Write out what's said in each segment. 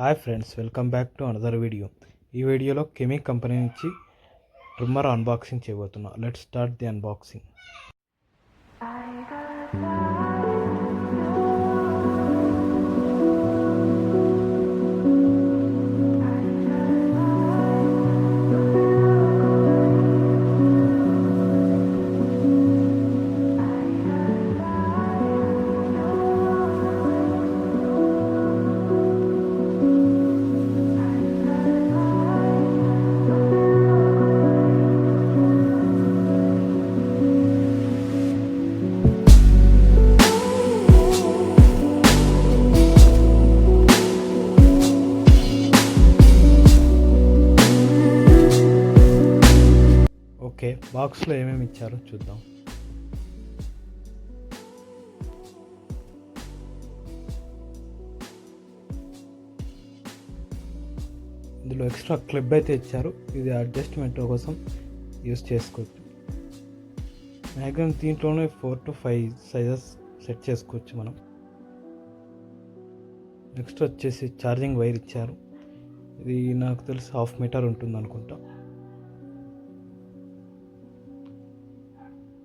Hi friends, welcome back to another video. ఈ వీడియోలో Kemei company నుంచి ట్రిమ్మర్ అన్బాక్సింగ్ చేయబోతున్నా. Let's start the unboxing. Okay, బాక్స్లో ఏమేమి ఇచ్చారో చూద్దాం. ఇందులో ఎక్స్ట్రా క్లిప్ అయితే ఇచ్చారు. ఇది అడ్జస్ట్మెంట్ కోసం యూస్ చేసుకోవచ్చు. మ్యాక్సిమం దీంట్లోనే 4 to 5 సైజెస్ సెట్ చేసుకోవచ్చు మనం. నెక్స్ట్ వచ్చేసి ఛార్జింగ్ వైర్ ఇచ్చారు. ఇది నాకు తెలిసి 1/2 మీటర్ ఉంటుంది అనుకుంటా.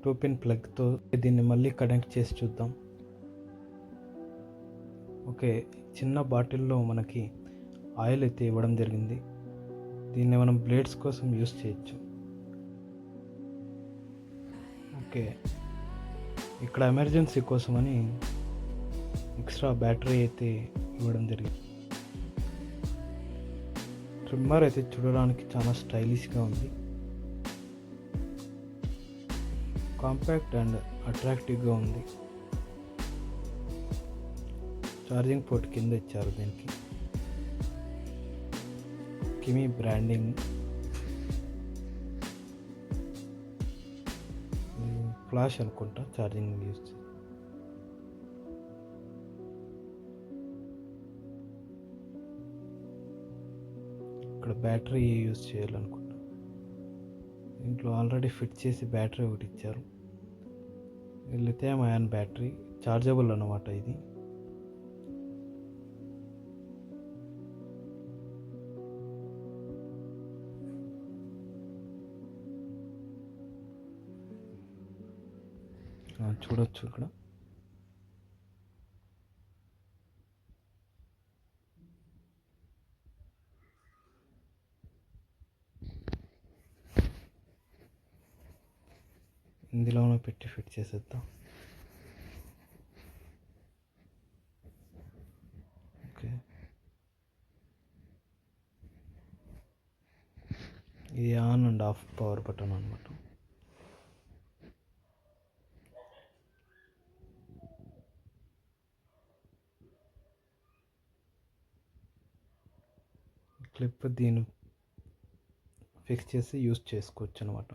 2-pin ప్లగ్తో దీన్ని మళ్ళీ కనెక్ట్ చేసి చూద్దాం. ఓకే, చిన్న బాటిల్లో మనకి ఆయిల్ అయితే ఇవ్వడం జరిగింది. దీన్ని మనం బ్లేడ్స్ కోసం యూస్ చేయొచ్చు. ఓకే, ఇక్కడ ఎమర్జెన్సీ కోసమని ఎక్స్ట్రా బ్యాటరీ అయితే ఇవ్వడం జరిగింది. ట్రిమ్మర్ అయితే చూడడానికి చాలా స్టైలిష్గా ఉంది. కాంపాక్ట్ అండ్ అట్రాక్టివ్గా ఉంది. ఛార్జింగ్ పోర్ట్ కింద ఇచ్చారు. దీనికి కెమీ బ్రాండింగ్, ఫ్లాష్ అనుకుంటా ఛార్జింగ్ యూస్. ఇక్కడ బ్యాటరీ యూస్ చేయాలనుకుంటా. ఇంట్లో ఆల్రెడీ ఫిట్ చేసి బ్యాటరీ ఒకటి ఇచ్చారు. లిథియం అయాన్ బ్యాటరీ, చార్జబుల్ అన్నమాట ఇది. చూడొచ్చు ఇక్కడ. ఇందులోనే పెట్టి ఫిట్ చేసేద్దాం. ఓకే, ఇది on and of power button అనమాట. క్లిప్ దీన్ని ఫిక్స్ చేసి యూస్ చేసుకోవచ్చు అనమాట.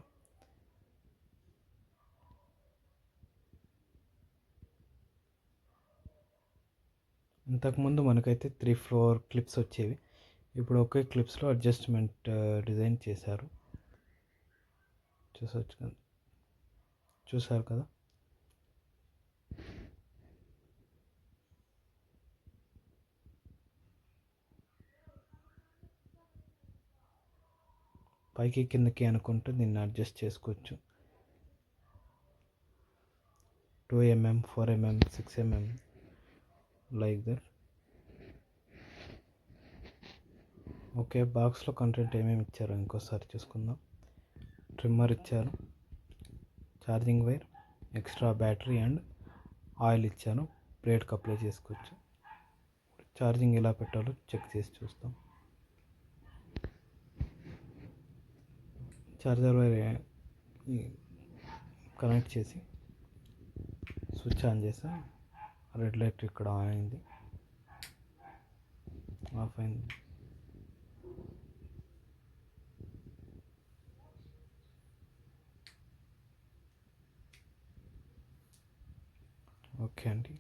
ఇంతకుముందు మనకైతే 3-4 క్లిప్స్ వచ్చేవి. ఇప్పుడు ఒకే క్లిప్స్లో అడ్జస్ట్మెంట్ డిజైన్ చేశారు. చూసారు కదా. పైకి కిందకి అనుకుంటే దీన్ని అడ్జస్ట్ చేసుకోవచ్చు. 2mm, 4mm, 6mm like that. Okay, బాక్స్లో కంటెంట్ ఏమేమి ఇచ్చారో ఇంకోసారి చూసుకుందాం. ట్రిమ్మర్ ఇచ్చారు, charging wire, extra battery and oil ఇచ్చాను. ప్లేట్కి అప్లై చేసుకోవచ్చు. ఛార్జింగ్ ఎలా పెట్టాలో చెక్ చేసి చూస్తాం. ఛార్జర్ వైర్ కనెక్ట్ చేసి స్విచ్ ఆన్ చేసా. రెడ్ లైట్ ఇక్కడ ఆన్ అయింది, ఆఫ్ అయింది. ఓకే అండి.